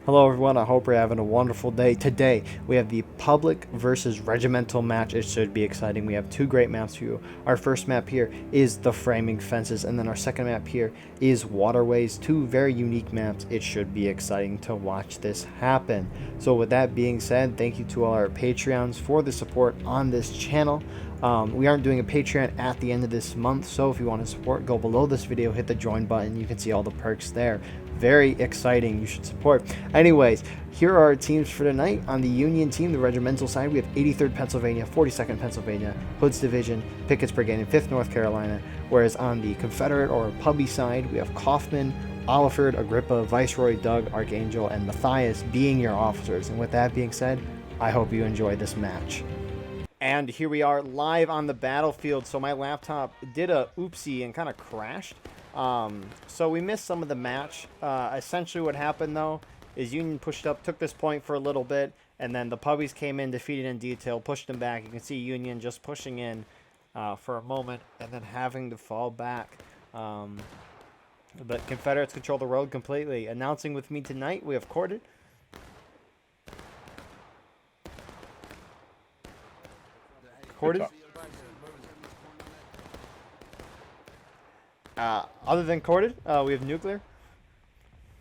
Hello everyone, I hope you're having a wonderful day. Today, we have the public versus regimental match. It should be exciting. We have two great maps for you. Our first map here is the framing fences, and then our second map here is waterways. Two very unique maps. It should be exciting to watch this happen. So with that being said, thank you to all our Patreons for the support on this channel. We aren't doing a Patreon at the end of this month, so if you want to support, go below this video, hit the join button. You can see all the perks there. Very exciting. You should support. Anyways, here are our teams for tonight. On the Union team, the regimental side, we have 83rd Pennsylvania, 42nd Pennsylvania, Hood's Division, Pickett's Brigade, and 5th North Carolina. Whereas on the Confederate or Pubby side, we have Kaufman, Oliford, Agrippa, Viceroy, Doug, Archangel, and Matthias being your officers. And with that being said, I hope you enjoy this match. And here we are live on the battlefield. So my laptop did a oopsie and kind of crashed. So we missed some of the match. Essentially what happened though is Union pushed up, took this point for a little bit, and then the Pubbies came in, defeated in detail, pushed them back. You can see Union just pushing in for a moment and then having to fall back. But Confederates control the road completely. Announcing with me tonight, we have Corded. Corded? Other than Corded, we have Nuclear.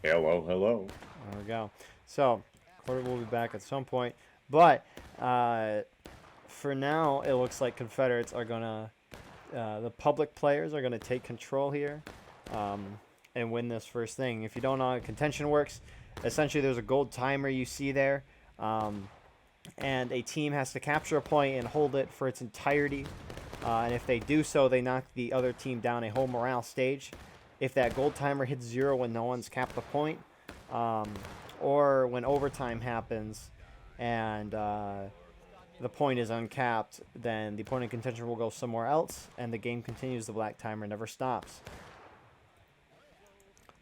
Hello, hello. There we go. So, Corded will be back at some point. But, for now, it looks like Confederates are going to, the public players are going to take control here and win this first thing. If you don't know how contention works, essentially there's a gold timer you see there. And a team has to capture a point and hold it for its entirety. And if they do so, they knock the other team down a whole morale stage. If that gold timer hits 0 when no one's capped the point, or when overtime happens and the point is uncapped, then the point in contention will go somewhere else, and the game continues. The black timer never stops.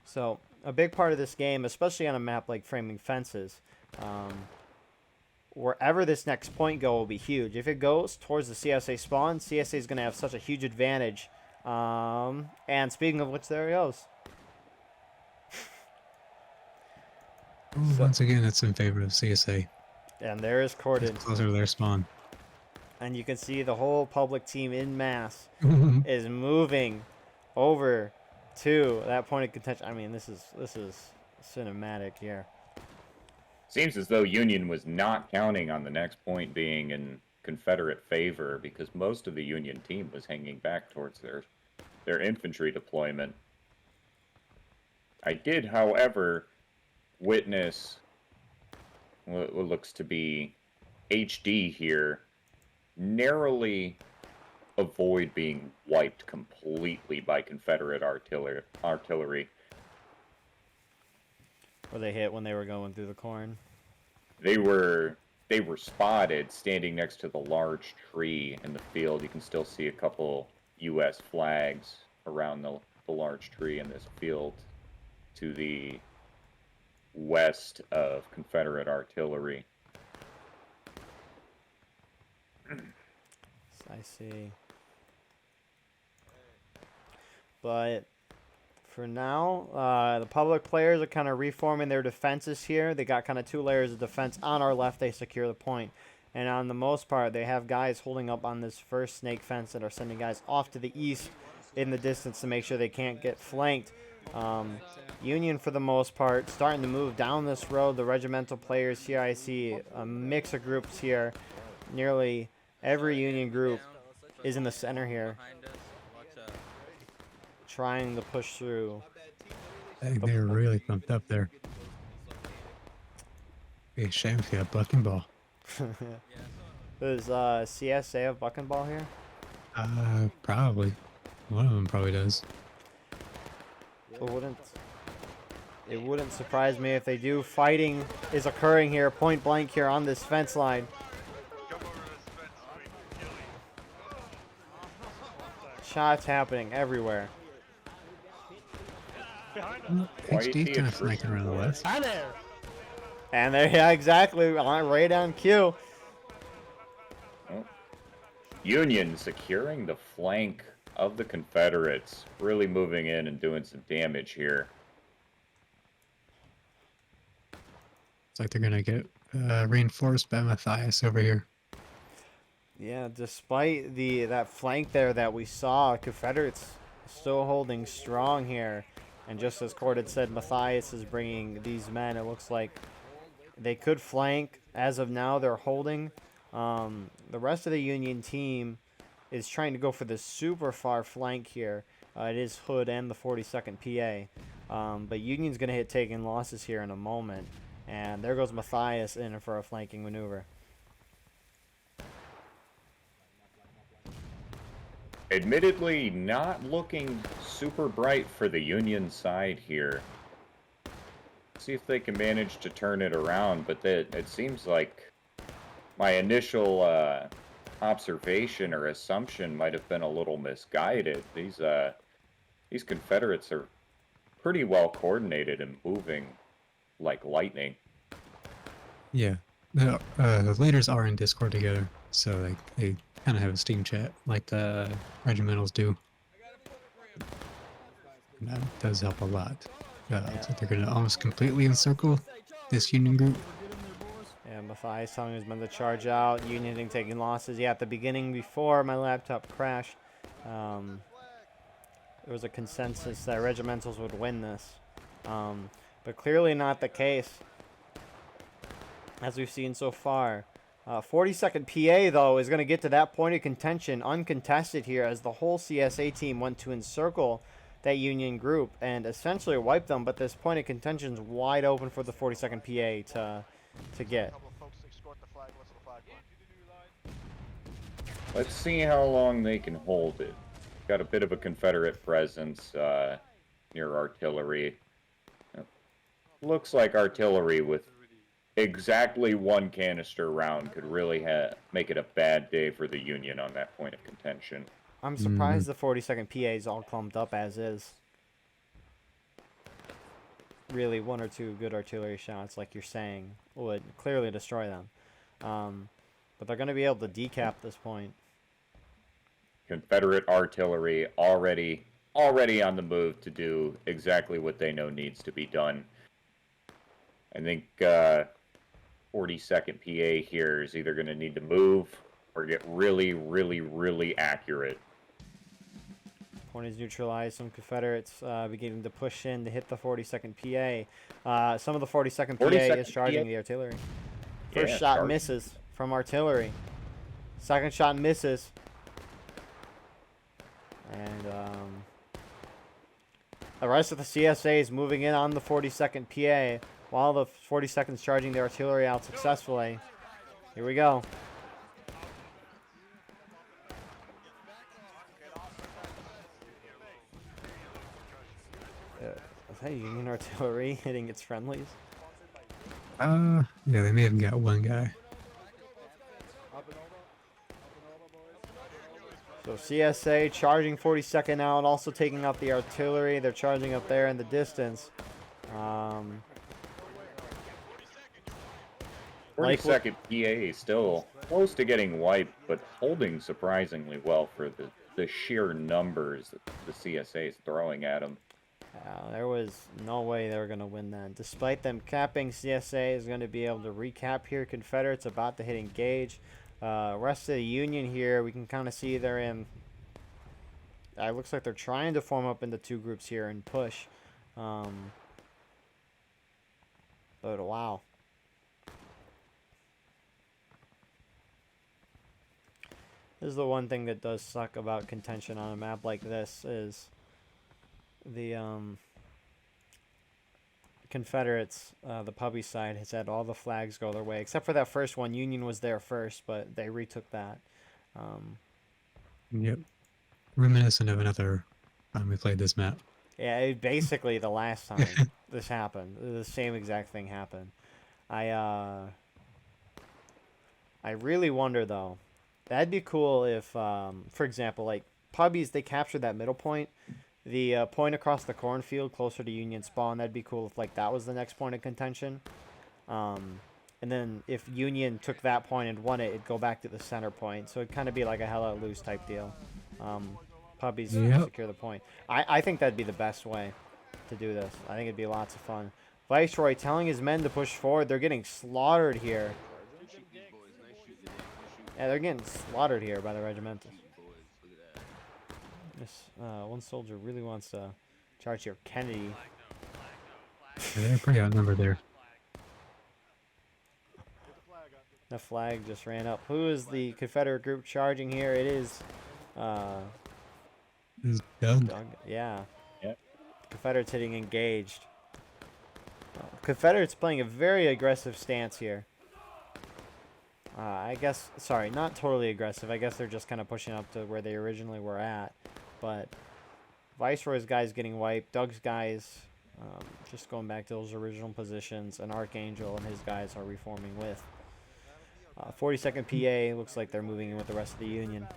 So a big part of this game, especially on a map like Framing Fences, wherever this next point go will be huge. If it goes towards the CSA spawn, CSA is going to have such a huge advantage. And speaking of which, there he goes. Once again, it's in favor of CSA. And there is Corded. It's closer to their spawn. And you can see the whole public team in mass is moving over to that point of contention. I mean, this is cinematic here. Seems as though Union was not counting on the next point being in Confederate favor because most of the Union team was hanging back towards their infantry deployment. I did, however, witness what looks to be HD here narrowly avoid being wiped completely by Confederate artillery. Where they hit when they were going through the corn. They were spotted standing next to the large tree in the field. You can still see a couple U.S. flags around the large tree in this field to the west of Confederate artillery. I see. But for now, the public players are kind of reforming their defenses here. They got kind of 2 layers of defense. On our left, they secure the point. And on the most part, they have guys holding up on this first snake fence that are sending guys off to the east in the distance to make sure they can't get flanked. Union, for the most part, starting to move down this road. The regimental players here, I see a mix of groups here. Nearly every Union group is in the center here, trying to push through. They're really pumped up there. Be a shame if you had Buck and Ball. Does CSA have Buck and Ball here? Probably. One of them probably does. It wouldn't surprise me if they do. Fighting is occurring here, point blank here on this fence line. Shots happening everywhere. HD kind of flanking around the west. Hi there. And there, yeah, exactly, right on cue. Oh. Union securing the flank of the Confederates, really moving in and doing some damage here. It's like they're gonna get reinforced by Matthias over here. Yeah, despite that flank there that we saw, Confederates still holding strong here. And just as Cord had said, Matthias is bringing these men. It looks like they could flank. As of now, they're holding. The rest of the Union team is trying to go for this super far flank here. It is Hood and the 42nd PA. But Union's going to hit taking losses here in a moment. And there goes Matthias in for a flanking maneuver. Admittedly, not looking super bright for the Union side here. See if they can manage to turn it around, but it seems like my initial observation or assumption might have been a little misguided. These Confederates are pretty well coordinated and moving like lightning. Yeah, the leaders are in Discord together, so like they kind of have a Steam chat like the Regimentals do. And that does help a lot. Looks like they're gonna almost completely encircle this Union group. Yeah, Matthias telling his men to charge out. Union taking losses. Yeah, at the beginning, before my laptop crashed, there was a consensus that Regimentals would win this. But clearly not the case, as we've seen so far. 42nd PA, though, is going to get to that point of contention uncontested here as the whole CSA team went to encircle that Union group and essentially wipe them. But this point of contention is wide open for the 42nd PA to get. Let's see how long they can hold it. Got a bit of a Confederate presence near artillery. Looks like artillery with exactly one canister round could really make it a bad day for the Union on that point of contention. I'm surprised the 42nd PA is all clumped up as is. Really, one or two good artillery shots, like you're saying, would clearly destroy them. But they're going to be able to decap this point. Confederate artillery already on the move to do exactly what they know needs to be done. I think 42nd PA here is either going to need to move or get really, really, really accurate. Point is neutralized. Some Confederates beginning to push in to hit the 42nd PA. Some of the 42nd PA is charging the artillery. First shot misses from artillery. Second shot misses. And the rest of the CSA is moving in on the 42nd PA while the 42nd is charging the artillery out successfully. Here we go. Is that Union artillery hitting its friendlies? Yeah, they may have got one guy. So CSA charging 42nd out, also taking out the artillery. They're charging up there in the distance. 42nd PA still close to getting wiped, but holding surprisingly well for the sheer numbers that the CSA is throwing at them. There was no way they were going to win that. Despite them capping, CSA is going to be able to recap here. Confederates about to hit engage. Rest of the Union here, we can kind of see they're in. It looks like they're trying to form up into two groups here and push. But wow. This is the one thing that does suck about contention on a map like this is the Confederates, the Pubbies side, has had all the flags go their way. Except for that first one. Union was there first, but they retook that. Yep. Reminiscent of another time we played this map. Yeah, basically the last time this happened. The same exact thing happened. I really wonder, though. That'd be cool if, for example, like Pubbies, they captured that middle point. The point across the cornfield closer to Union spawn, that'd be cool if like that was the next point of contention. And then if Union took that point and won it, it'd go back to the center point. So it'd kind of be like a hell let loose type deal. Pubbies secure the point. I think that'd be the best way to do this. I think it'd be lots of fun. Viceroy telling his men to push forward. They're getting slaughtered here. Yeah, they're getting slaughtered here by the Regimentals. This one soldier really wants to charge here. Kennedy. Yeah, they're pretty outnumbered there. The flag just ran up. Who is the Confederate group charging here? It is This is Doug. Doug. Yeah. Yep. Confederates hitting engaged. Confederates playing a very aggressive stance here. I guess, sorry, not totally aggressive. I guess they're just kind of pushing up to where they originally were at. But Viceroy's guys getting wiped. Doug's guys just going back to those original positions. And Archangel and his guys are reforming with. 42nd PA looks like they're moving in with the rest of the Union.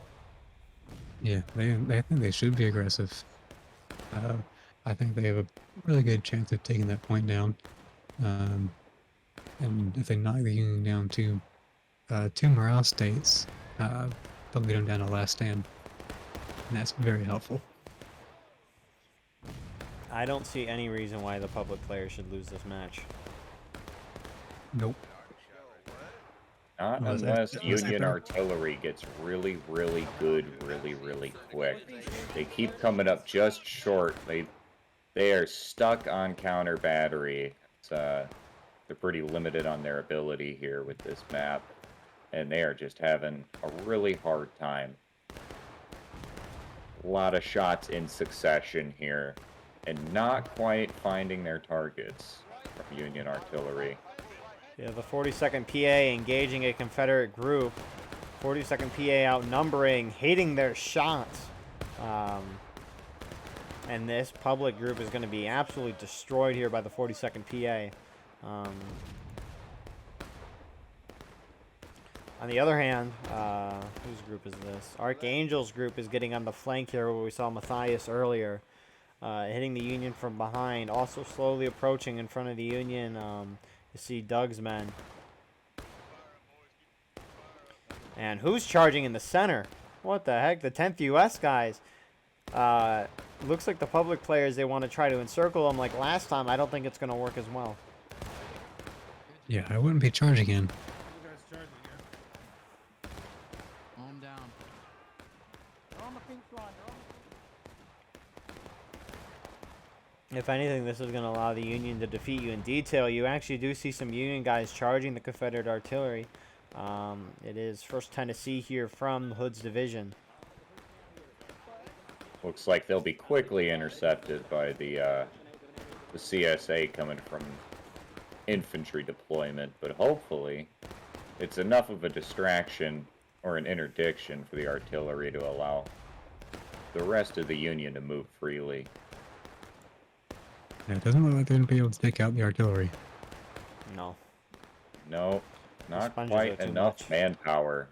Yeah, I think they should be aggressive. I think they have a really good chance of taking that point down. And if they knock the Union down to 2 morale states, they'll lead them down to last stand. And that's very helpful. I don't see any reason why the public players should lose this match. Nope. Not Unless unless that- Union artillery gets really, really good, really, really quick. They keep coming up just short. They are stuck on counter battery. They're pretty limited on their ability here with this map, and they are just having a really hard time. A lot of shots in succession here, and not quite finding their targets from Union artillery. Yeah, the 42nd PA engaging a Confederate group. 42nd PA outnumbering, hitting their shots. And this public group is going to be absolutely destroyed here by the 42nd PA. On the other hand, whose group is this? Archangel's group is getting on the flank here where we saw Matthias earlier. Hitting the Union from behind. Also slowly approaching in front of the Union. You see Doug's men. And who's charging in the center? What the heck? The 10th US guys. Looks like the public players, they want to try to encircle them like last time. I don't think it's going to work as well. Yeah, I wouldn't be charging in. Calm down. They're on the pink line. If anything, this is going to allow the Union to defeat you in detail. You actually do see some Union guys charging the Confederate artillery. It is 1st Tennessee here from Hood's division. Looks like they'll be quickly intercepted by the CSA coming from infantry deployment, but hopefully it's enough of a distraction or an interdiction for the artillery to allow the rest of the Union to move freely. Yeah, it doesn't look like they're going to be able to take out the artillery. No. No, not sponges quite are too enough much. manpower.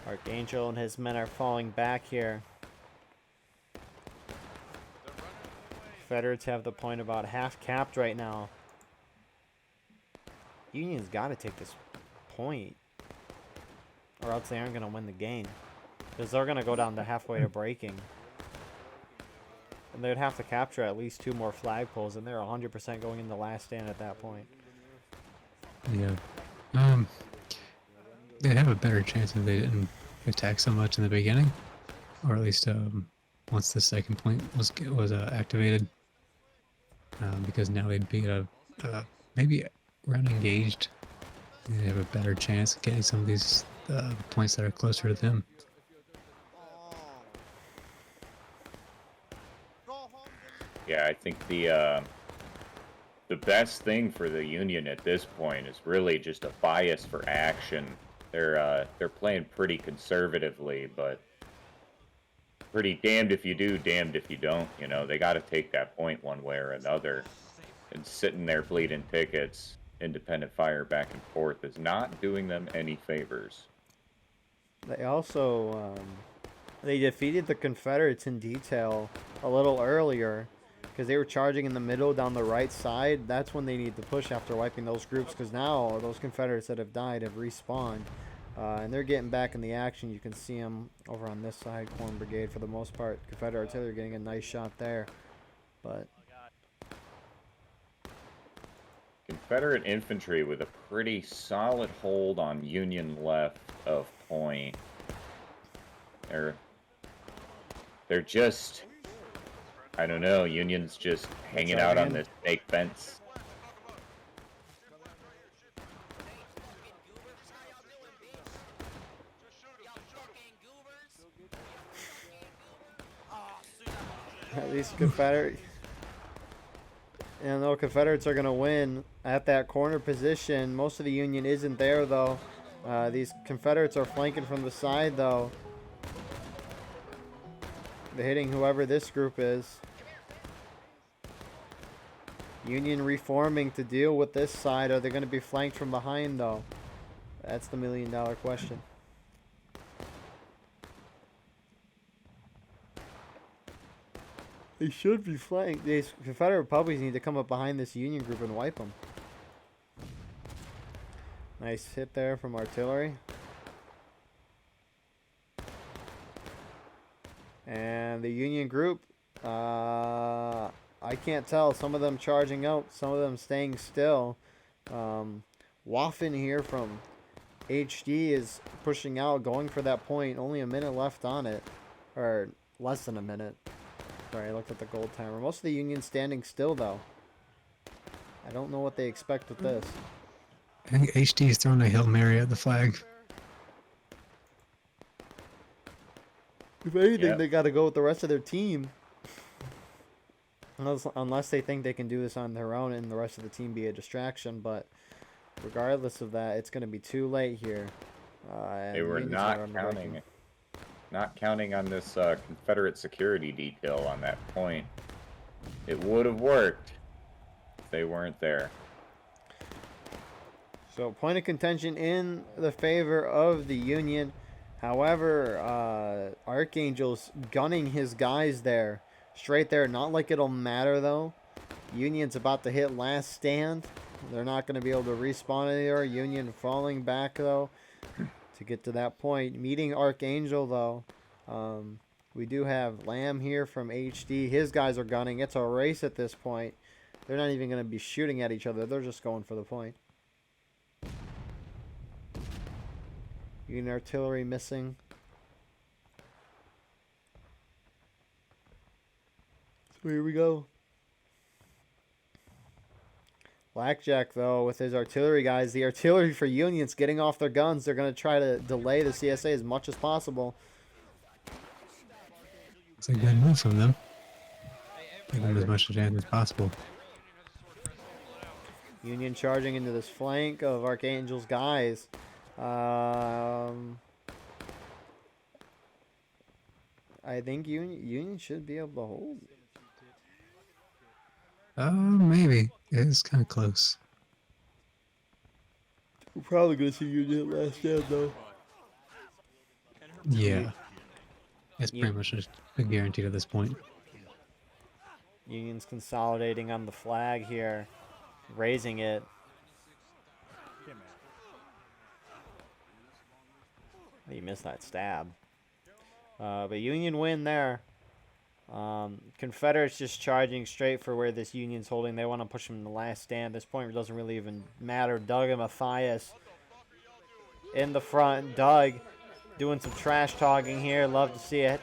Archangel and his men are falling back here. Confederates have the point about half capped right now. Union's got to take this point, or else they aren't going to win the game. Because they're going to go down to halfway to breaking. And they'd have to capture at least 2 more flagpoles, and they're 100% going in the last stand at that point. Yeah. They'd have a better chance if they didn't attack so much in the beginning. Or at least once the second point was activated. Because now they'd be maybe around engaged. They have a better chance of getting some of these points that are closer to them. Yeah, I think the best thing for the Union at this point is really just a bias for action. They're playing pretty conservatively, but pretty damned if you do, damned if you don't. You know, they got to take that point one way or another. And sitting there bleeding tickets, independent fire back and forth is not doing them any favors. They also they defeated the Confederates in detail a little earlier because they were charging in the middle down the right side. That's when they need to push after wiping those groups, because now those Confederates that have died have respawned. And they're getting back in the action. You can see them over on this side, Corn Brigade for the most part. Confederate artillery getting a nice shot there. But Confederate infantry with a pretty solid hold on Union left of point. They're just, I don't know, Union's just hanging out on this fake fence. These Confederate, and though Confederates are going to win at that corner position, most of the Union isn't there though. These Confederates are flanking from the side though. They're hitting whoever this group is. Union reforming to deal with this side. Are they going to be flanked from behind though? That's the million-dollar question. They should be flanked. These Confederate puppies need to come up behind this Union group and wipe them. Nice hit there from artillery. And the Union group, I can't tell. Some of them charging out, some of them staying still. Waffen here from HD is pushing out, going for that point. Only a minute left on it. Or less than a minute. Sorry, I looked at the gold timer. Most of the Union standing still, though. I don't know what they expect with this. I think HD is throwing a Hail Mary at the flag. If anything, they got to go with the rest of their team. Unless they think they can do this on their own and the rest of the team be a distraction. But regardless of that, it's going to be too late here. They were not counting on this Confederate security detail on that point. It would have worked if they weren't there. So point of contention in the favor of the Union. However, Archangel's gunning his guys there. Straight there. Not like it'll matter, though. Union's about to hit last stand. They're not going to be able to respawn anywhere. Union falling back, though, to get to that point. Meeting Archangel, though. We do have Lamb here from HD. His guys are gunning. It's a race at this point. They're not even going to be shooting at each other. They're just going for the point. Union artillery missing. So here we go. Blackjack, though, with his artillery guys. The artillery for Union's getting off their guns. They're going to try to delay the CSA as much as possible. It's a good move from them. Give them as much chance as possible. Union charging into this flank of Archangel's guys. I think Union should be able to hold. Maybe. It's kind of close. We're probably going to see Union last stand, though. Yeah. It's pretty much a guarantee at this point. Union's consolidating on the flag here. Raising it. He missed that stab. But Union win there. Confederates just charging straight for where this Union's holding. They want to push him in the last stand. This point doesn't really even matter. Doug and Matthias in the front. Doug doing some trash talking here. Love to see it.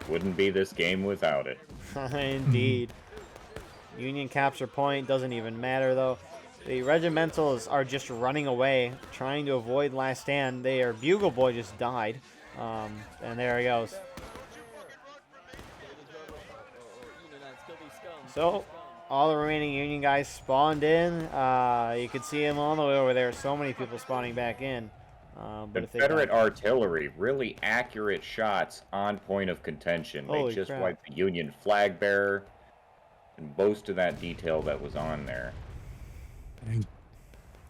Wouldn't be this game without it. Indeed. Union capture point. Doesn't even matter, though. The Regimentals are just running away, trying to avoid last stand. Their Bugle Boy just died. And there he goes. So, all the remaining Union guys spawned in. You could see him all the way over there. So many people spawning back in. But Confederate artillery, really accurate shots on point of contention. They just wiped the Union flag bearer and most of that detail that was on there.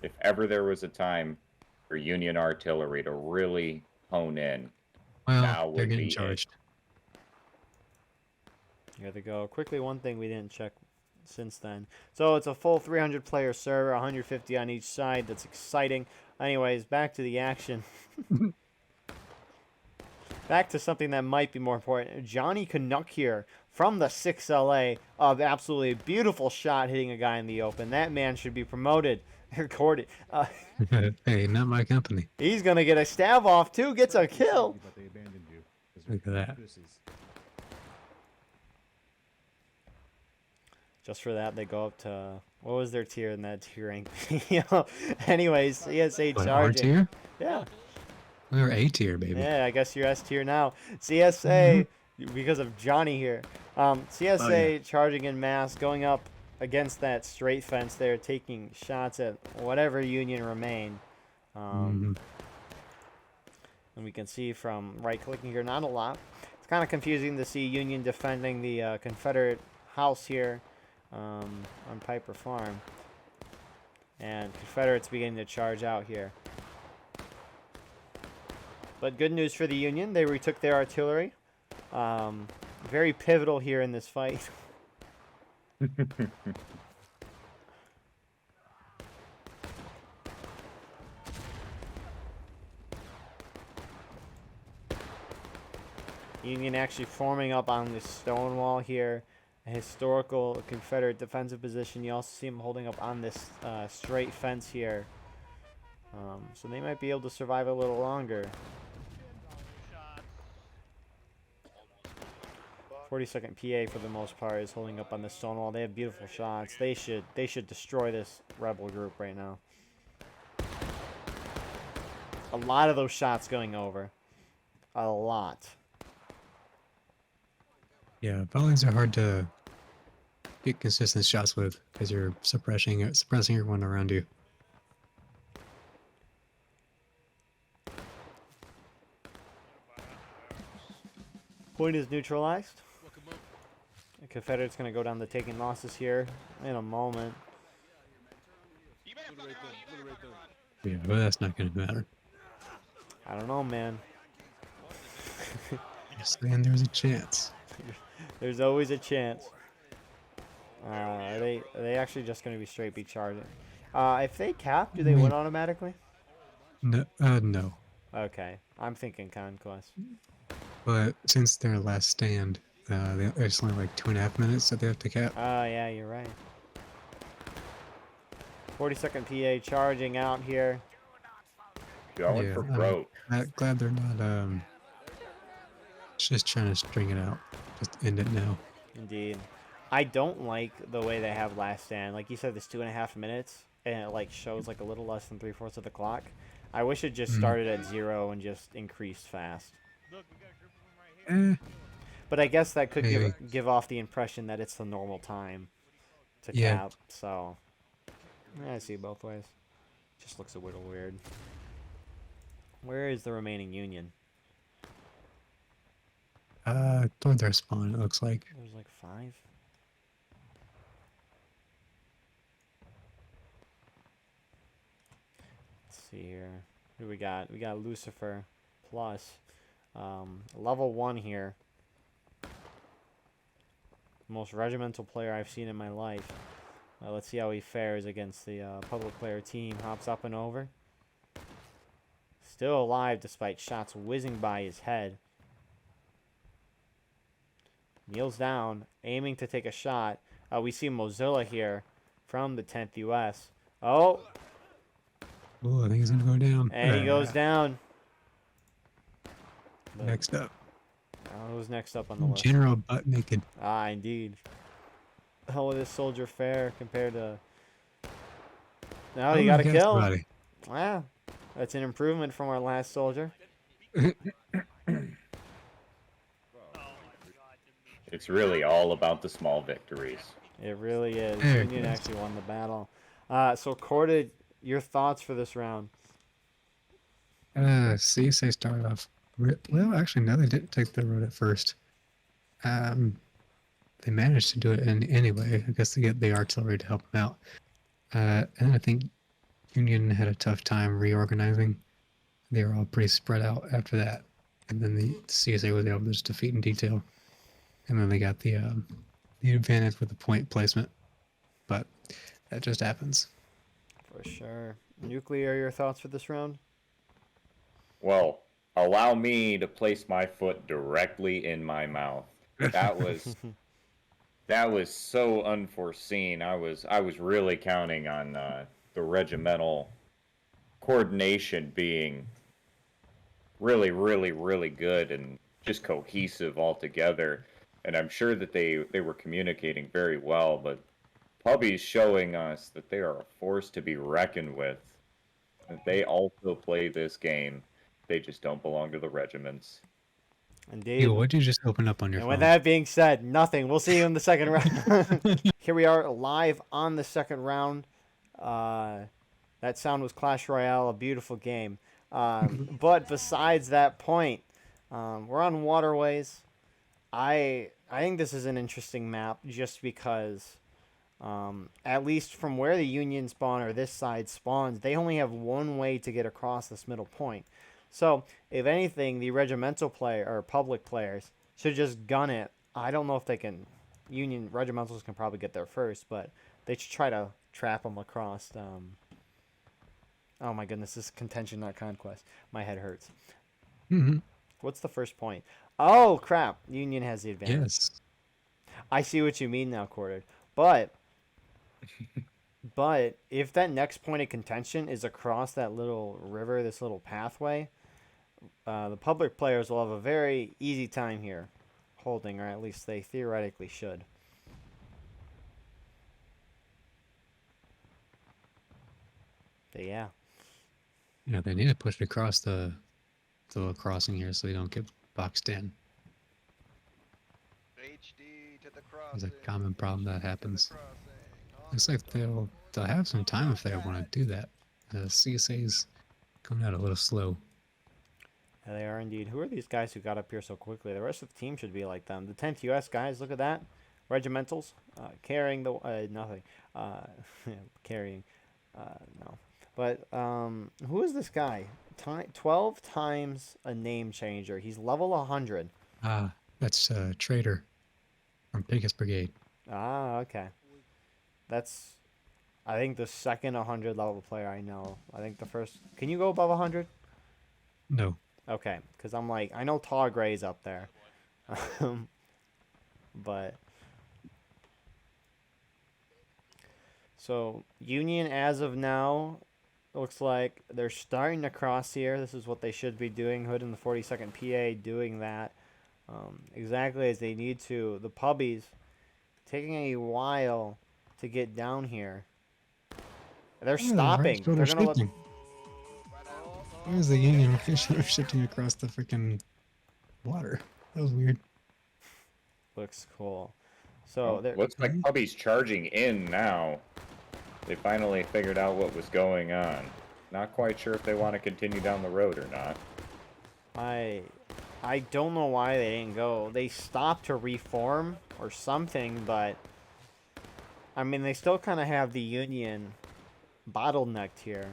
If ever there was a time for Union artillery to really hone in, now they're would getting be charged. Here they go. Quickly, one thing we didn't check since then. So it's a full 300-player server, 150 on each side. That's exciting. Anyways, back to the action. Back to something that might be more important. Johnny Canuck here from the 6LA of absolutely beautiful shot hitting a guy in the open. That man should be promoted. Recorded. Hey, not my company. He's going to get a stab off, too. Gets a kill. Look at that. Just for that, they go up to... What was their tier in that tier rank? You know, anyways, CSA What, R charging. tier? Yeah. We were A tier, baby. Yeah, I guess you're S tier now. CSA, because of Johnny here. CSA charging in mass, going up against that straight fence there, taking shots at whatever Union remain. And we can see from right-clicking here, not a lot. It's kind of confusing to see Union defending the Confederate house here on Piper Farm. And Confederates beginning to charge out here. But good news for the Union. They retook their artillery. Very pivotal here in this fight. Union actually forming up on this stone wall here. A historical Confederate defensive position. You also see them holding up on this straight fence here. So they might be able to survive a little longer. 42nd PA for the most part is holding up on the stone wall. They have beautiful shots. They should destroy this rebel group right now. A lot of those shots going over. A lot. Yeah, volleys are hard to get consistent shots with because you're suppressing everyone around you. Point is neutralized. The Confederates going to go down to taking losses here in a moment. Yeah, but that's not going to matter. I don't know, man. Just saying there's a chance. There's always a chance. Are they actually just going to be straight be charging? If they cap, do they win automatically? No, no. Okay, I'm thinking conquest. But since their last stand, it's only like 2.5 minutes that they have to cap. Oh, yeah, you're right. 42nd PA charging out here. Going for broke. I'm glad they're not just trying to string it out. Just end it now. Indeed. I don't like the way they have last stand. Like you said, this 2.5 minutes, and it like shows like a little less than 3/4 of the clock. I wish it just started at 0 and just increased fast. But I guess that could give off the impression that it's the normal time to cap. So I see both ways. Just looks a little weird. Where is the remaining Union? Toward their spawn, it looks like. There's like 5. Let's see here. Who we got? We got Lucifer plus level 1 here. Most regimental player I've seen in my life. Let's see how he fares against the public player team. Hops up and over. Still alive despite shots whizzing by his head. Kneels down, aiming to take a shot. We see Mozilla here from the 10th US. Oh! Oh, I think he's going to go down. And he goes down. Next up. Who's next up on the list? General Butt Naked. Ah, indeed. How will this soldier fare compared to... No, he got a kill. Buddy. Wow. That's an improvement from our last soldier. It's really all about the small victories. It really is. There Union it is. actually won the battle. So, Corda, your thoughts for this round? CSA started off... Well, actually, no, they didn't take the road at first. They managed to do it anyway. I guess they get the artillery to help them out. And I think Union had a tough time reorganizing. They were all pretty spread out after that. And then the CSA was able to just defeat in detail. And then they got the advantage with the point placement. But that just happens. For sure. Nuclear, your thoughts for this round? Well, allow me to place my foot directly in my mouth. That was That was so unforeseen. I was really counting on the regimental coordination being really, really, really good and just cohesive altogether. And I'm sure that they were communicating very well, but Pubby's showing us that they are a force to be reckoned with. That they also play this game. They just don't belong to the regiments. Indeed. Yo, what'd you just open up on your And with phone? that being said, nothing. We'll see you in the second round. Here we are live on the second round. That sound was Clash Royale, a beautiful game. But besides that point, we're on waterways. I think this is an interesting map just because, at least from where the Union spawn or this side spawns, they only have one way to get across this middle point. So, if anything, the regimental player or public players should just gun it. I don't know if they can. Union regimentals can probably get there first, but they should try to trap them across. Oh my goodness, this is contention, not conquest. My head hurts. Mm-hmm. What's the first point? Oh crap! Union has the advantage. Yes. I see what you mean now, Corded. But if that next point of contention is across that little river, this little pathway, the public players will have a very easy time here holding, or at least they theoretically should. But yeah. Yeah, they need to push it across the little crossing here so they don't get boxed in. HD to the crossing. There's a common problem that happens. To the crossing. Looks like they'll have some time if they want to do that. The CSA's coming out a little slow. Yeah, they are indeed. Who are these guys who got up here so quickly? The rest of the team should be like them. The 10th US guys, look at that. Regimentals, carrying the nothing, carrying, no. But who is this guy? 12 times a name changer. He's level 100. That's Trader from Pickett's Brigade. Ah, okay. That's, I think, the second 100 level player I know. I think the first. Can you go above 100? No. Okay, because I'm like, I know Tar Gray's up there. But. So, Union as of now, looks like they're starting to cross here. This is what they should be doing. Hood in the 42nd PA doing that exactly as they need to. The Pubbies taking a while to get down here. They're stopping. They're gonna let. Why is the Union shifting across the freaking water? That was weird. Looks cool. So looks like Pubby's charging in now. They finally figured out what was going on. Not quite sure if they want to continue down the road or not. I don't know why they didn't go. They stopped to reform or something, but I mean they still kind of have the Union bottlenecked here.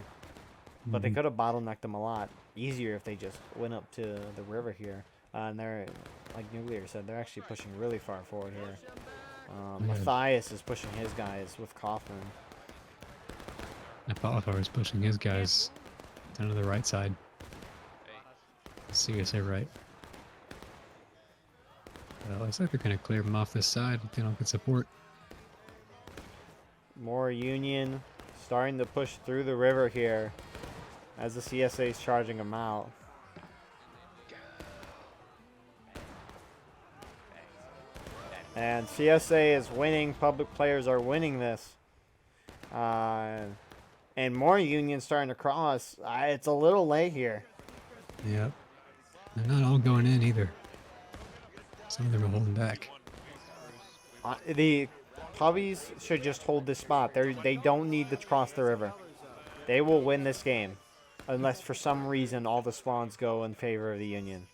But they could have bottlenecked them a lot easier if they just went up to the river here. And they're, like Nuclear said, they're actually pushing really far forward here. Matthias is pushing his guys with Kaufman. Apollifar is pushing his guys down to the right side. CSA right. Well, looks like they're going to clear them off this side if they don't get support. More Union starting to push through the river here as the CSA is charging them out. And CSA is winning. Public players are winning this. And more Union starting to cross. It's a little late here. Yep. They're not all going in either. Some of them are holding back. The Pubbies should just hold this spot. They don't need to cross the river. They will win this game. Unless for some reason all the spawns go in favor of the Union.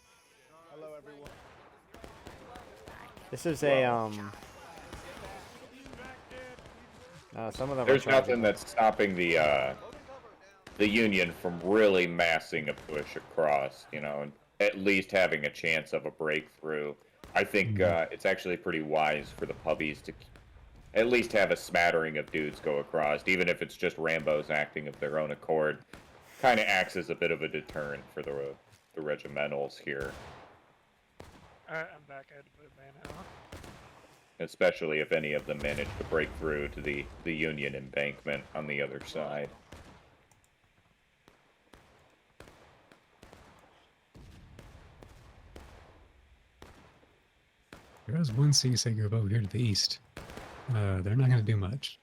This is a some of them. There's nothing that's stopping the Union from really massing a push across. You know, and at least having a chance of a breakthrough. I think it's actually pretty wise for the Pubbies to at least have a smattering of dudes go across, even if it's just Rambos acting of their own accord. Kind of acts as a bit of a deterrent for the Regimentals here. Alright, I'm back. I had to put a man out. especially if any of them manage to break through to the Union embankment on the other side. There is one CSA group over here to the east. They're not going to do much.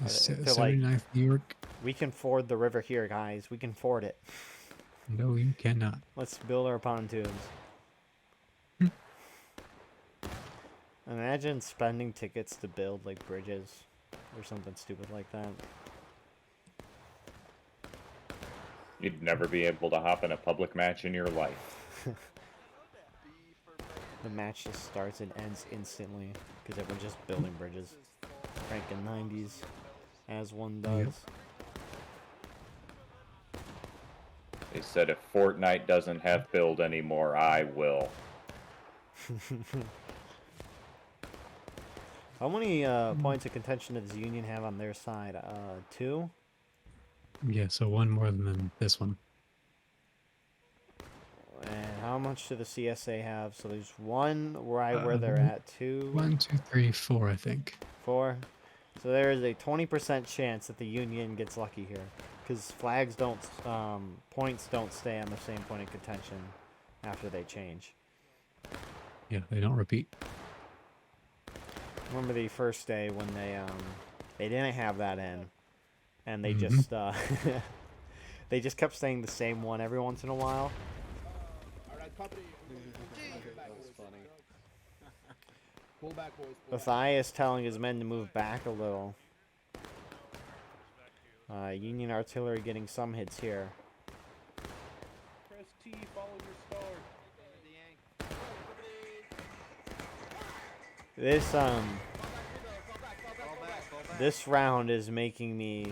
They're like, 79th New York. we can ford the river here, guys. We can ford it. No, you cannot. Let's build our pontoons. Imagine spending tickets to build like bridges or something stupid like that. You'd never be able to hop in a public match in your life. The match just starts and ends instantly because everyone's just building bridges. Cranking 90s as one does. Yep. They said if Fortnite doesn't have build anymore, I will. How many points of contention does the Union have on their side? 2? Yeah, so one more than this one. And how much do the CSA have? So there's one right where they're at. 2, 1, 2, 3, 4, I think. 4. So there is a 20% chance that the Union gets lucky here, because flags don't, points don't stay on the same point of contention after they change. Yeah, they don't repeat. Remember the first day when they didn't have that in, and they just they just kept saying the same one every once in a while. Matthias telling his men to move back a little. Union artillery getting some hits here. Press T, follow your star. This round is making me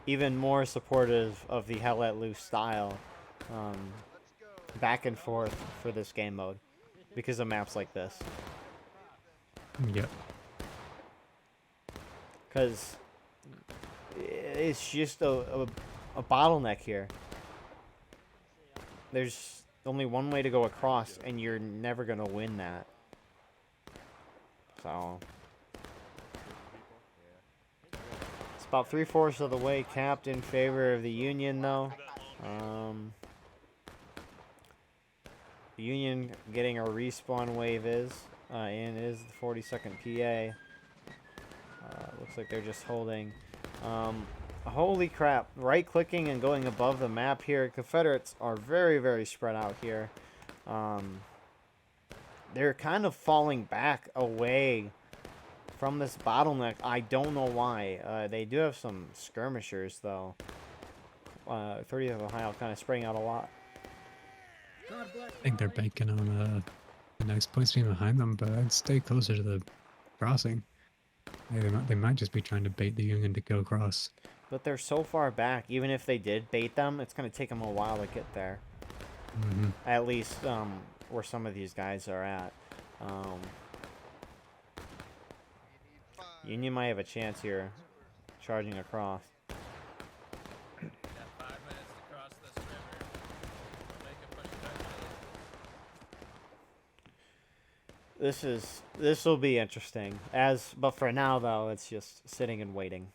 even more supportive of the Hell Let Loose style, back and forth for this game mode, because of maps like this. Yep. Because it's just a bottleneck here. There's only one way to go across, and you're never going to win that. So it's about 3/4 of the way capped in favor of the Union, though. The Union getting a respawn wave is the 42nd PA. Looks like they're just holding. Holy crap! Right clicking and going above the map here. Confederates are very, very spread out here. They're kind of falling back away from this bottleneck. I don't know why. They do have some skirmishers, though. 30th Ohio kind of spraying out a lot. I think they're banking on the next points being behind them, but I'd stay closer to the crossing. They might just be trying to bait the Union to go across. But they're so far back, even if they did bait them, it's going to take them a while to get there. At least where some of these guys are at. Union might have a chance here, charging across. This will be interesting. But for now though, it's just sitting and waiting.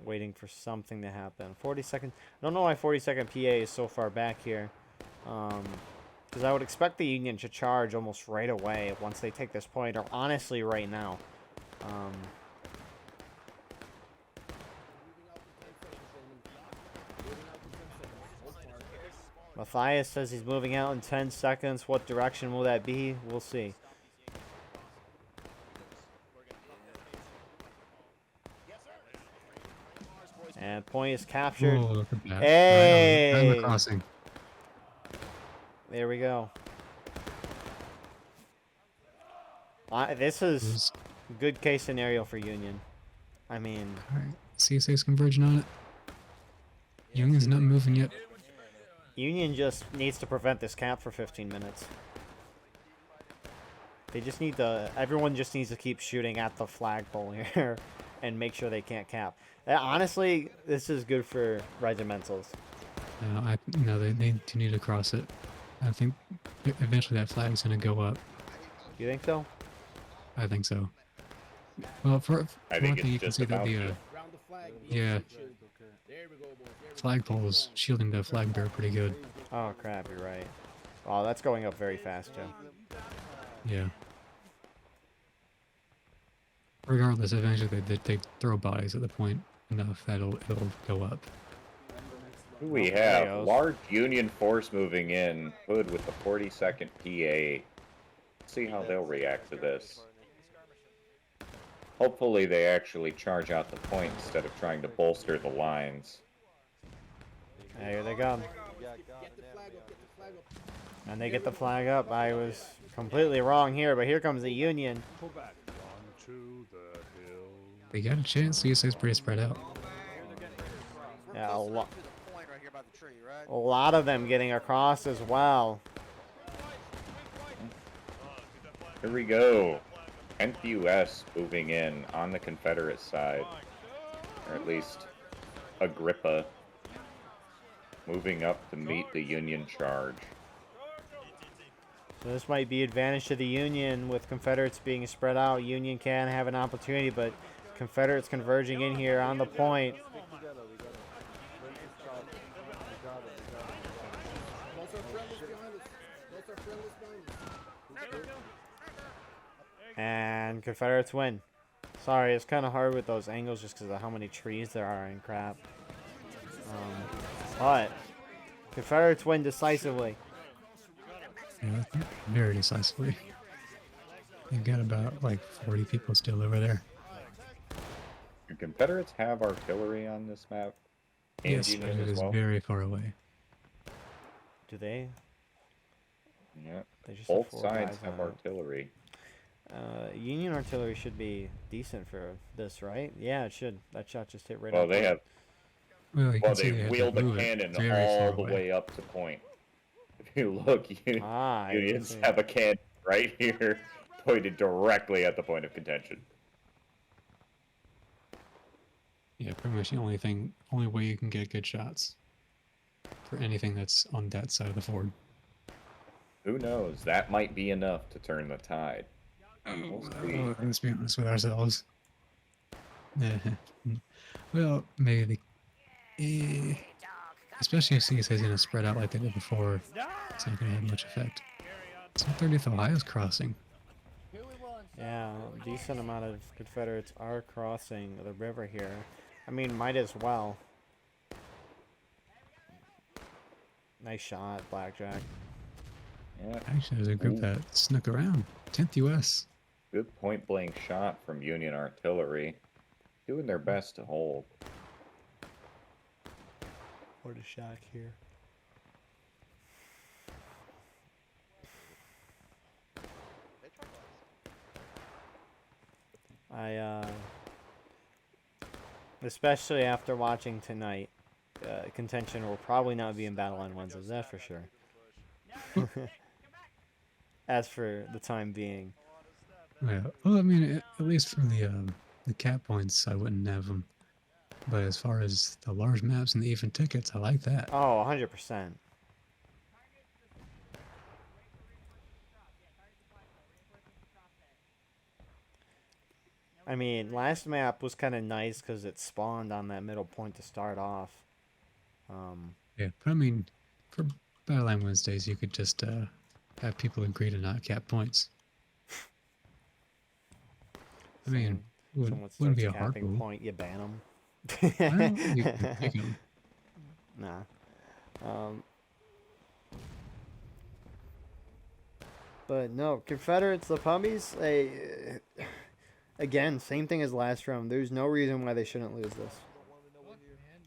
Waiting for something to happen. 42nd. I don't know why 42nd PA is so far back here. Because I would expect the Union to charge almost right away once they take this point, or honestly right now. Matthias says he's moving out in 10 seconds. What direction will that be? We'll see. And point is captured. Oh, look at that. Hey! Right on the crossing. There we go. This is good case scenario for Union. I mean... Alright, CSA's converging on it. Union's not moving yet. Union just needs to prevent this cap for 15 minutes. They just need to... Everyone just needs to keep shooting at the flagpole here and make sure they can't cap. Honestly, this is good for Regimentals. No, they need to cross it. I think eventually that flag's going to go up. You think so? I think so. Well, for I one think thing, it's you can just see that about the to. Round the flag. yeah, There we go, boys. There we go. flagpole's shielding the flag bearer pretty good. Oh crap, you're right. Oh, that's going up very fast, Joe. Yeah. Regardless, eventually they throw bodies at the point enough that it'll go up. Who we Oh, there he have? goes. Large Union force moving in. Hood with the 42nd PA. See how they'll react to this. Hopefully they actually charge out the point instead of trying to bolster the lines. Here they come. Get the flag up. Get the flag up. And they get the flag up. I was completely wrong here, but here comes the Union. Pull back. Onto the hill. They got a chance. CSA's pretty spread out. Yeah, Close enough to the point right here by the tree, right? a lot of them getting across as well. Here we go. 10th US moving in on the Confederate side. Or at least Agrippa moving up to meet the Union charge. So this might be advantage to the Union with Confederates being spread out. Union can have an opportunity, but Confederates converging in here on the point. Those are friendlies behind us. Those are friendlies behind us. And Confederates win. Sorry, it's kind of hard with those angles just because of how many trees there are and crap. But Confederates win decisively. Yeah, very decisively. They've got about like 40 people still over there. Do Confederates have artillery on this map? And Yes, but Union it as is well? very far away. Do they? Yeah. They just Both four sides guys have on it. artillery. Union artillery should be decent for this, right? Yeah, it should. That shot just hit right Well, on they point. have. Well, you Well, can see they have to wheeled the move it cannon very all far the away. way up to point. If you look, I Unions see. have a cannon right here, pointed directly at the point of contention. Yeah, pretty much the only way you can get good shots for anything that's on that side of the ford. Who knows? That might be enough to turn the tide. We'll see. Let's be honest with ourselves. Well, maybe especially if CSA is going to spread out like they did before, it's not going to have much effect. So 30th Ohio's crossing. Yeah, a decent amount of Confederates are crossing the river here. I mean, might as well. Nice shot, Blackjack. Yeah, Actually, there's a group Ooh. that snuck around. 10th US. good point blank shot from Union artillery. Doing their best to hold. What a shot here. Especially after watching tonight, contention will probably not be in battle line Wednesdays, that's for sure. As for the time being. Yeah. Well, I mean, at least for the cap points, I wouldn't have them. But as far as the large maps and the even tickets, I like that. Oh, 100%. I mean, last map was kind of nice because it spawned on that middle point to start off. Yeah, but I mean, for Battleline Wednesdays, you could just have people agree to not cap points. I mean, someone wouldn't be a starts hard capping rule. point, you ban them. Well, you can pick 'em. Nah. But no, Confederates, the Pubbies, again, same thing as last round. There's no reason why they shouldn't lose this.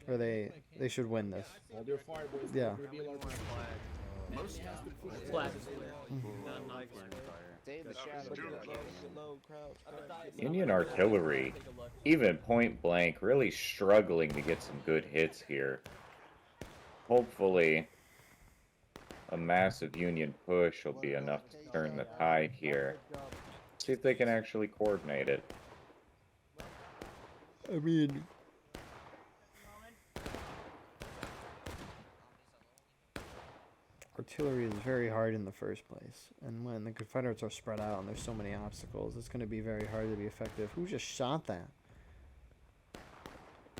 Or they should win this. Hold your fire, boys. Yeah. Reveal our Union artillery, even point blank, really struggling to get some good hits here. Hopefully, a massive Union push will be enough to turn the tide here. See if they can actually coordinate it. I mean, artillery is very hard in the first place. And when the Confederates are spread out and there's so many obstacles, it's going to be very hard to be effective. Who just shot that?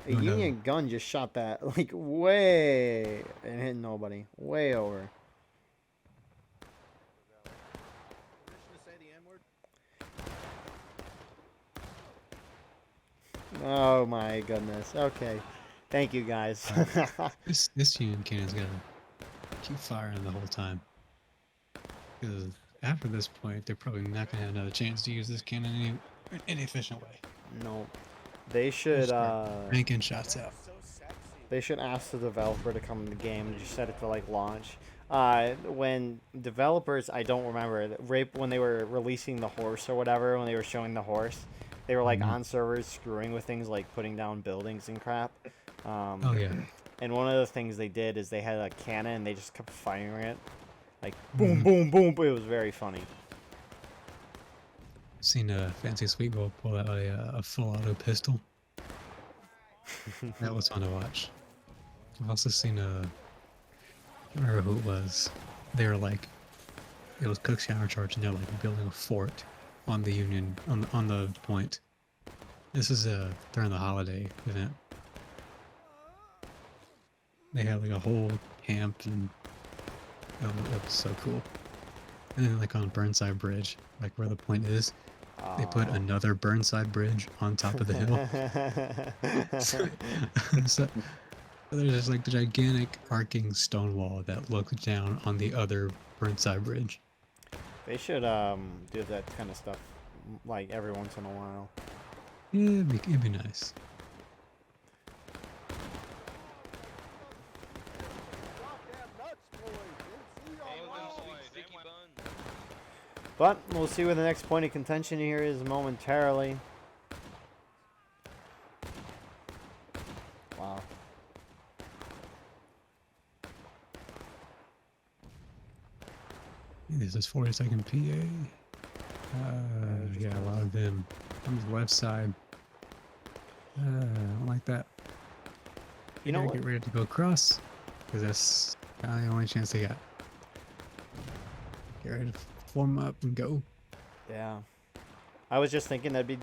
A Oh, no. Union gun just shot that, like, way, and hit nobody. Way over. Permission to say the N-word? Oh my goodness. Okay. Thank you guys. This Union cannon's gonna keep firing the whole time. Because after this point, they're probably not gonna have another chance to use this cannon in any efficient way. No. They should Ranking shots out. they should ask the developer to come in the game and just set it to like launch. When developers, I don't remember, when they were releasing the horse or whatever, when they were showing the horse, they were like on servers screwing with things like putting down buildings and crap. Oh yeah. And one of the things they did is they had a cannon and they just kept firing it. Like boom, boom, boom. It was very funny. Seen a Fancy Sweetboy pull out a full auto pistol. That was fun to watch. I've also seen I can't remember who it was. They were like, it was Cook's countercharge, and they're like building a fort on the Union on the point. This is during the holiday event. They had like a whole camp, and that was so cool. And then like on Burnside Bridge, like where the point is, they put another Burnside Bridge on top of the hill. So there's just like the gigantic arcing stone wall that looks down on the other Burnside Bridge. They should do that kind of stuff like every once in a while. Yeah, it'd be nice. But we'll see where the next point of contention here is momentarily. Wow. This is 42nd PA. Yeah, a lot of them on the left side. I don't like that. You know Gotta what? get ready to go across, because that's kind of the only chance they got. Get ready to form up and go. Yeah. I was just thinking that'd be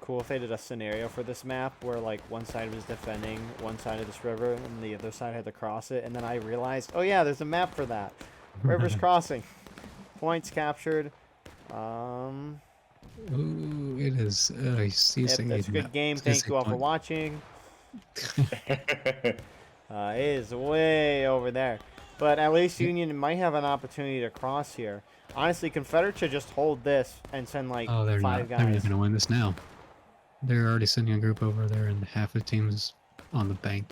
cool if they did a scenario for this map where like one side was defending one side of this river and the other side had to cross it, and then I realized, oh yeah, there's a map for that. River's crossing. Points captured. Ooh, it is. I see Yep, that's a good game. Thank you all for watching. It is way over there. But at least Union might have an opportunity to cross here. Honestly, Confederate should just hold this and send like Oh, they're five not. They're guys. not gonna win this now. They're already sending a group over there, and half the team's on the bank,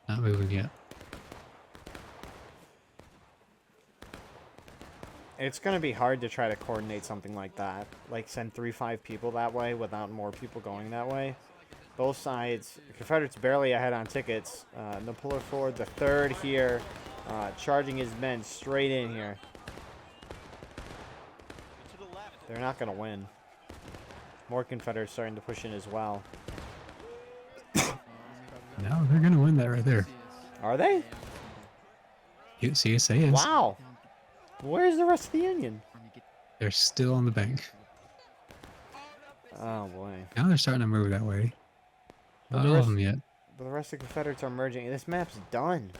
not moving yet. It's going to be hard to try to coordinate something like that. Like send 3-5 people that way without more people going that way. Both sides. Confederates barely ahead on tickets. Napoleon Ford, the third here, charging his men straight in here. They're not going to win. More Confederates starting to push in as well. No, they're gonna win that right there. Are they? CSA is. Wow. Where's the rest of the Union? They're still on the bank. Oh, boy. Now they're starting to move that way. But Not the all of rest- them yet. But the rest of the Confederates are merging. This map's done.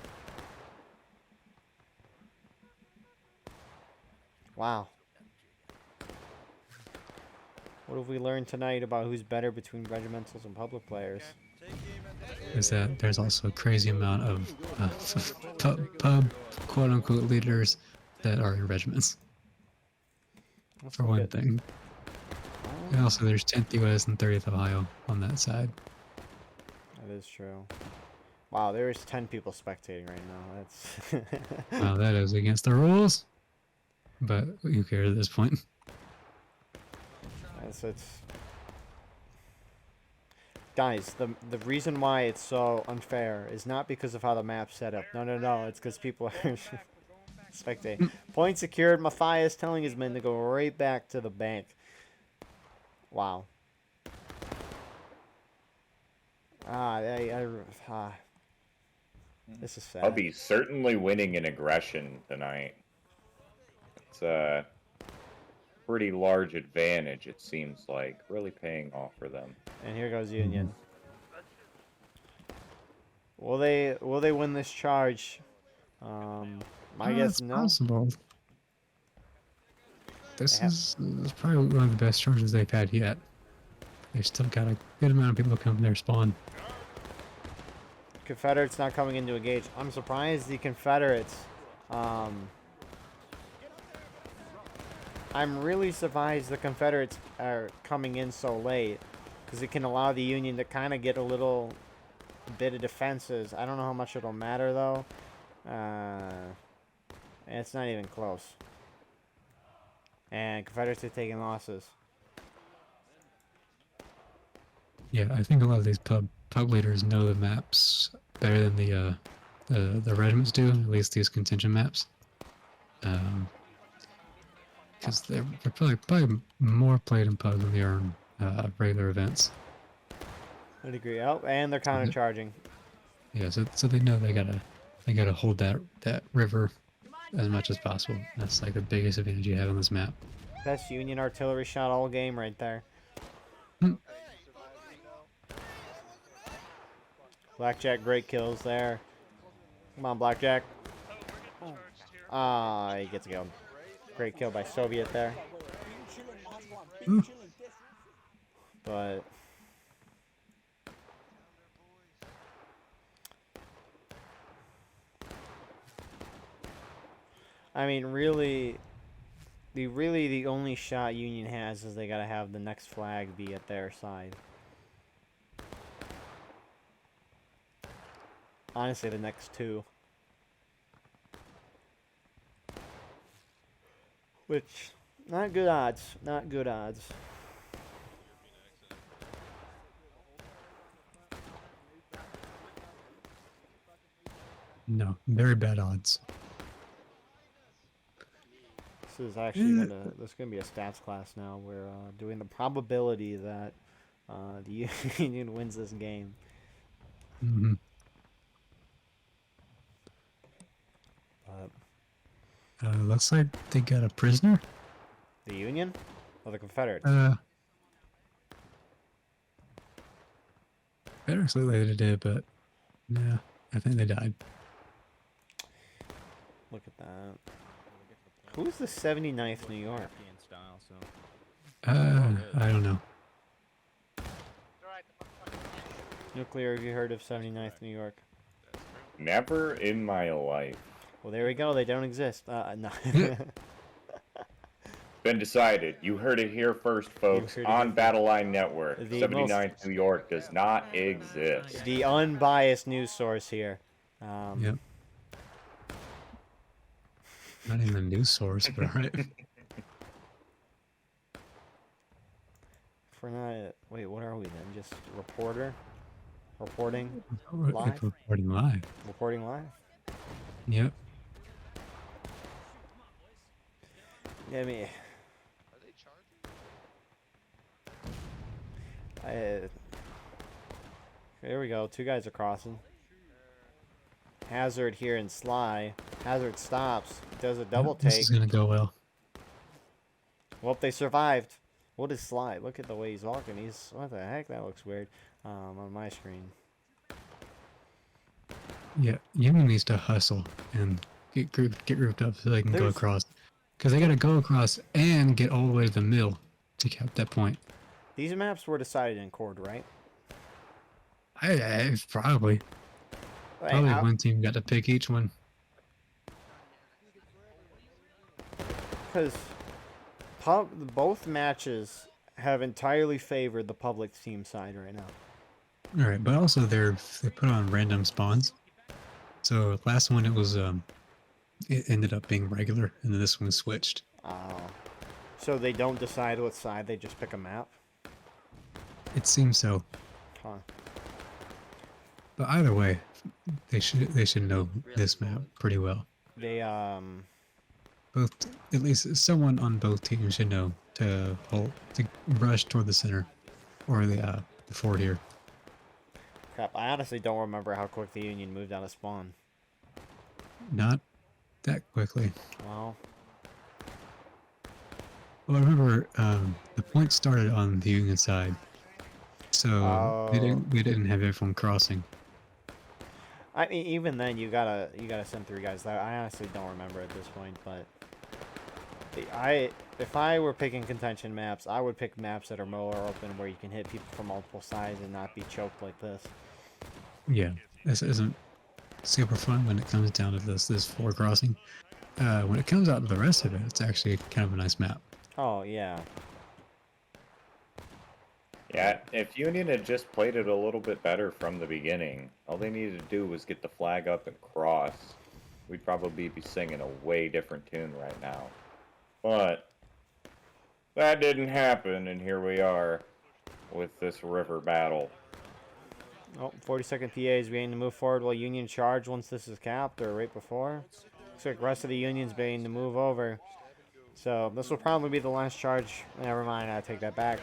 Wow. What have we learned tonight about who's better between regimentals and public players? Is that there's also a crazy amount of pub quote-unquote leaders that are in regiments, Let's for look one at- thing. And also there's 10th US and 30th Ohio on that side. That is true. Wow, there is 10 people spectating right now. That's Wow, that is against the rules. But who cares at this point? it's guys, the reason why it's so unfair is not because of how the map's set up. No, it's because people are spectating. Point secured. Matthias telling his men to go right back to the bank. Wow. This is sad. Pubbies certainly winning in aggression tonight. It's a pretty large advantage, it seems like. Really paying off for them. And here goes Union. Will they win this charge? I guess It's no. possible. This They have- is probably one of the best charges they've had yet. They've still got a good amount of people coming their spawn. Confederates not coming into engage. I'm surprised the Confederates. I'm really surprised the Confederates are coming in so late, because it can allow the Union to kind of get a little bit of defenses. I don't know how much it'll matter though. It's not even close. And Confederates are taking losses. Yeah, I think a lot of these pub leaders know the maps better than the regiments do. At least these contingent maps, because they're probably more played in pubs than they are in regular events. I'd agree. Oh, and they're counter charging. Yeah, so they know they gotta hold that river as much as possible. That's like the biggest advantage you have on this map. Best Union artillery shot all game right there. Blackjack, great kills there. Come on, Blackjack. Ah, he gets killed. Great kill by Soviet there. But I mean, really the only shot Union has is they gotta have the next flag be at their side. Honestly, the next two. Which, not good odds. Not good odds. No, very bad odds. This is actually gonna be a stats class now. We're doing the probability that the Union wins this game. Mm-hmm. Looks like they got a prisoner. The Union or the Confederates? Better so they did, but yeah, I think they died. Look at that. Who's the 79th New York? European style, so. I don't know. Nuclear, have you heard of 79th New York? Never in my life. Well, there we go. They don't exist. No. Been decided. You heard it here first, folks. heard it On here Battle Line Network. The 79th New York does not exist. The unbiased news source here. Yep. Not even a news source, but alright. For not, wait, what are we then? Just reporter? Reporting? We're Live? reporting live. Reporting live? Yep. Yeah, me. There we go. Two guys are crossing. Hazard here and Sly. Hazard stops. Does a double This take. is gonna go well. Well, they survived. What is Sly? Look at the way he's walking. He's, what the heck? That looks weird on my screen. Yeah, Union needs to hustle and get grouped up so they can go There's- across. Because they gotta go across and get all the way to the mill to cap that point. These maps were decided in Cord, right? I probably Like, one team got to pick each one. because both matches have entirely favored the public team side right now. All right, but also they put on random spawns. So last one it ended up being regular, and then this one switched. So they don't decide what side, they just pick a map? It seems so, Huh. but either way, they should know this map pretty well. They, Both, at least someone on both teams should know to rush toward the center, or the fort here. crap, I honestly don't remember how quick the Union moved out of spawn. Not that quickly. Well, Well, I remember the point started on the Union side, so Oh, they didn't have everyone crossing. I mean, even then, you gotta send 3 guys. I honestly don't remember at this point, but if I were picking contention maps, I would pick maps that are more open, where you can hit people from multiple sides and not be choked like this. Yeah, this isn't super fun when it comes down to this four crossing. When it comes out to the rest of it, it's actually kind of a nice map. Oh yeah. Yeah, if Union had just played it a little bit better from the beginning, all they needed to do was get the flag up and cross. We'd probably be singing a way different tune right now. But that didn't happen, and here we are with this river battle. Oh, 40-second PA is beginning to move forward while Union charge once this is capped, or right before. Looks like the rest of the Union's beginning to move over. So this will probably be the last charge. Never mind, I take that back.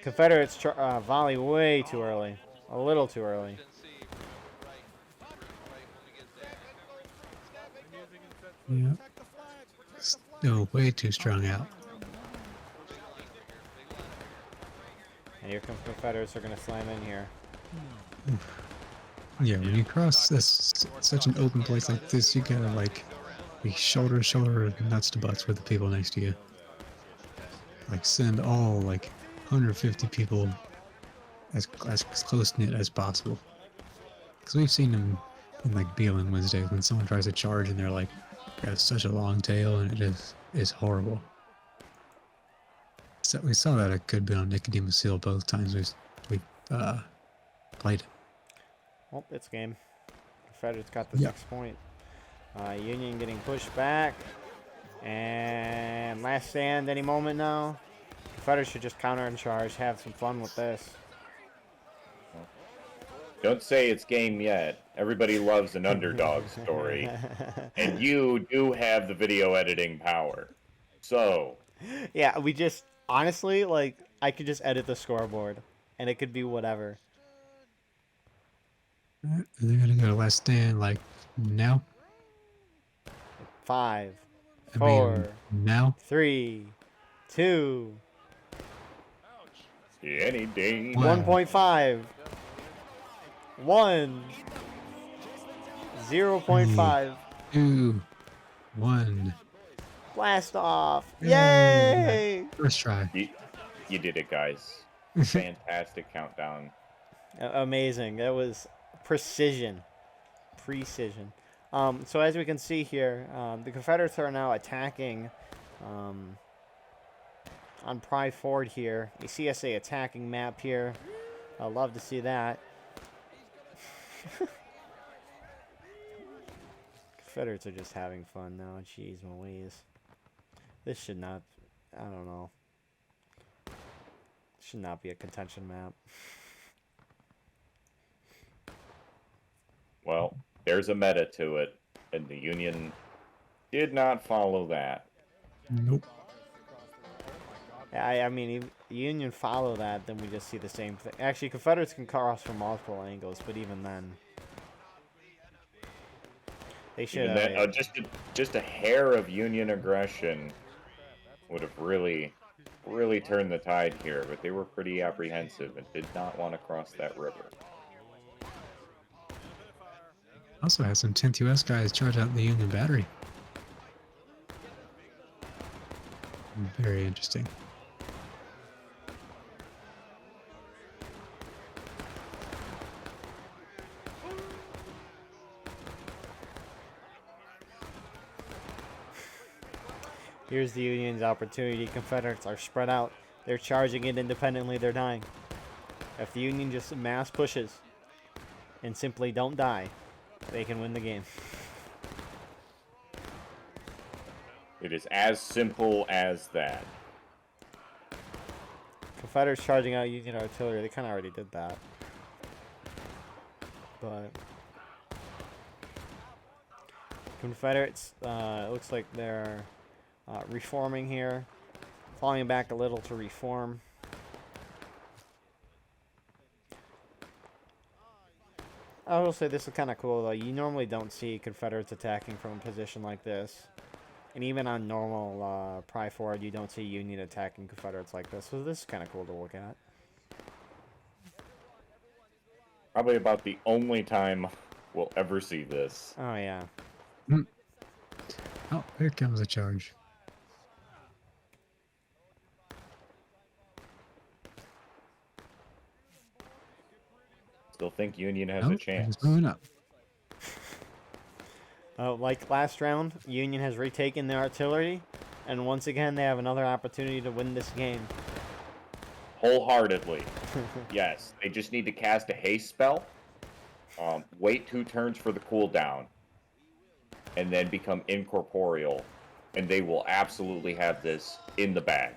Confederates volley way too early. A little too early. Yeah, still way too strung out. And here comes Confederates are going to slam in here. Yeah, when you cross such an open place like this, you gotta like be shoulder to shoulder, nuts to butts with the people next to you. Like send all like 150 people as close knit as possible. Because we've seen them in like BLM Wednesdays when someone tries to charge and they're like got such a long tail and it is horrible. So we saw that a good bit on Nicodemus Seal both times we played. Oh, it's game. Confederates got the Yeah. 6 point. Union getting pushed back. And last stand any moment now. Confederates should just counter and charge. Have some fun with this. Don't say it's game yet. Everybody loves an underdog story. And you do have the video editing power. So, Yeah, we just honestly like I could just edit the scoreboard, and it could be whatever. Alright, they're gonna go to last stand like now. 5, I 4, mean now. 3, 2, any day. Wow. 1.5, 1, 0.5. 2, 1. Blast off! Yay! Yay! First try. You did it, guys. Fantastic countdown. Amazing. That was precision. Precision. So as we can see here, the Confederates are now attacking on Pry Ford here. A CSA attacking map here. I'd love to see that. Confederates are just having fun now. Jeez Louise. This should not... I don't know. Should not be a contention map. Well, there's a meta to it, and the Union did not follow that. Nope. I mean, if the Union follow that, then we just see the same thing. Actually, Confederates can cross from multiple angles, but even then, they should. Even then, just a hair of Union aggression would have really turned the tide here, but they were pretty apprehensive and did not want to cross that river. Also had some 10th US guys charge out the Union battery. Very interesting. Here's the Union's opportunity. Confederates are spread out. They're charging it independently. They're dying. If the Union just mass pushes and simply don't die, they can win the game. It is as simple as that. Confederates charging out Union artillery. They kind of already did that. But Confederates, it looks like they're reforming here. Falling back a little to reform. I will say this is kind of cool though. You normally don't see Confederates attacking from a position like this. And even on normal Pry Forward, you don't see Union attacking Confederates like this. So this is kind of cool to look at. Probably about the only time we'll ever see this. Oh, yeah. Oh, here comes a charge. Still think Union has Nope, a chance. He's moving up. Like last round, Union has retaken the artillery. And once again, they have another opportunity to win this game. Wholeheartedly. Yes, they just need to cast a haste spell, wait 2 turns for the cooldown, and then become incorporeal, and they will absolutely have this in the bag.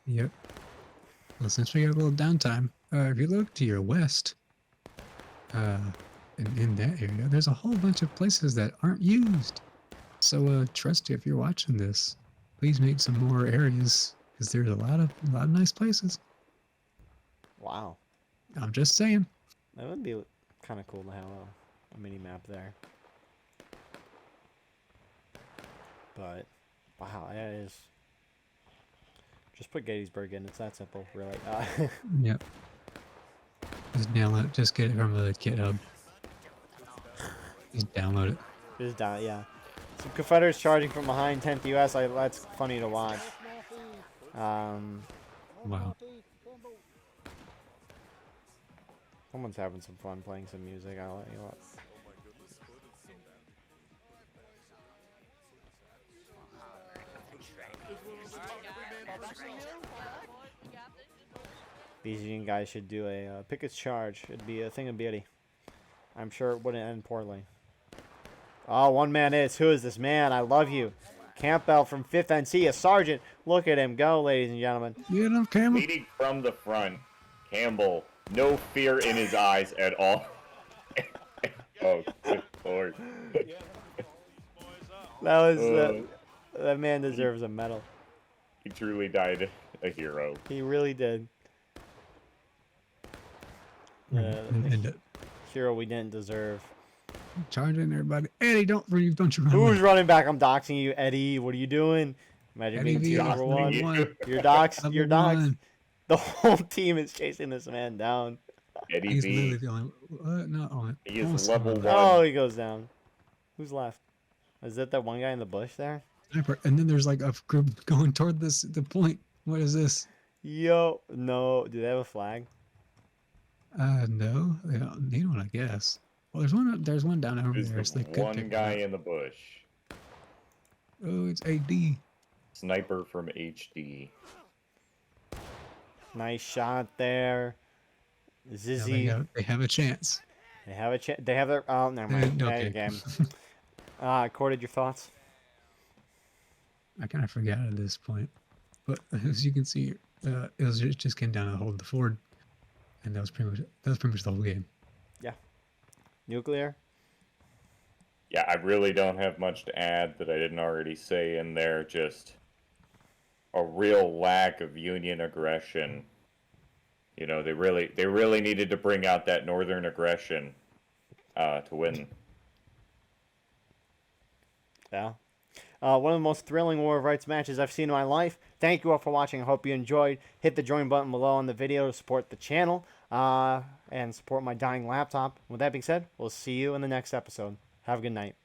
Yep. Well, since we got a little downtime, if you look to your west, in that area, there's a whole bunch of places that aren't used. So, trust you, if you're watching this, please make some more areas, because there's a lot of nice places. Wow. I'm just saying. That would be kind of cool to have a mini map there. But, wow, that is... Just put Gettysburg in. It's that simple, really. Yep. Just nail it. Just get it from the GitHub. Just download it. Just down, yeah. Some Confederates charging from behind 10th U.S. That's funny to watch. Wow. Someone's having some fun playing some music. I'll let you what. These Union guys should do a Pickett's charge. It'd be a thing of beauty. I'm sure it wouldn't end poorly. Oh, one man is. Who is this man? I love you. Campbell from 5th NC, a sergeant. Look at him go, ladies and gentlemen. Get him, Campbell. Leading from the front, Campbell, no fear in his eyes at all. Oh, good Lord. That man deserves a medal. He truly died a hero. He really did. And Hero we didn't deserve. charging everybody. Eddie, don't you run Who's away. running back? I'm doxing you, Eddie. What are you doing? Imagine Eddie being V, team number one. you. You're doxed. You're Number doxed. one. The whole team is chasing this man down. Eddie He's V, literally the only. No, He is almost level on one. Oh, he goes down. Who's left? Is that one guy in the bush there? sniper. And then there's like a group going toward the point. What is this? Yo, no. Do they have a flag? No, they don't need one, I guess. Well, there's one down over there. There's So they could one pick it guy up. in the bush. Oh, it's AD. Sniper from HD. Nice shot there. Now Zizzy. they have a chance. They have a They have their. Oh, never mind. Okay. Game. Corded, your thoughts? I kind of forgot at this point, but as you can see, it just came down to hold the ford, and that was pretty much the whole game. Nuclear? Yeah, I really don't have much to add that I didn't already say in there. Just a real lack of Union aggression. You know, they really needed to bring out that northern aggression to win. Yeah. One of the most thrilling War of Rights matches I've seen in my life. Thank you all for watching. I hope you enjoyed. Hit the join button below on the video to support the channel and support my dying laptop. With that being said, we'll see you in the next episode. Have a good night.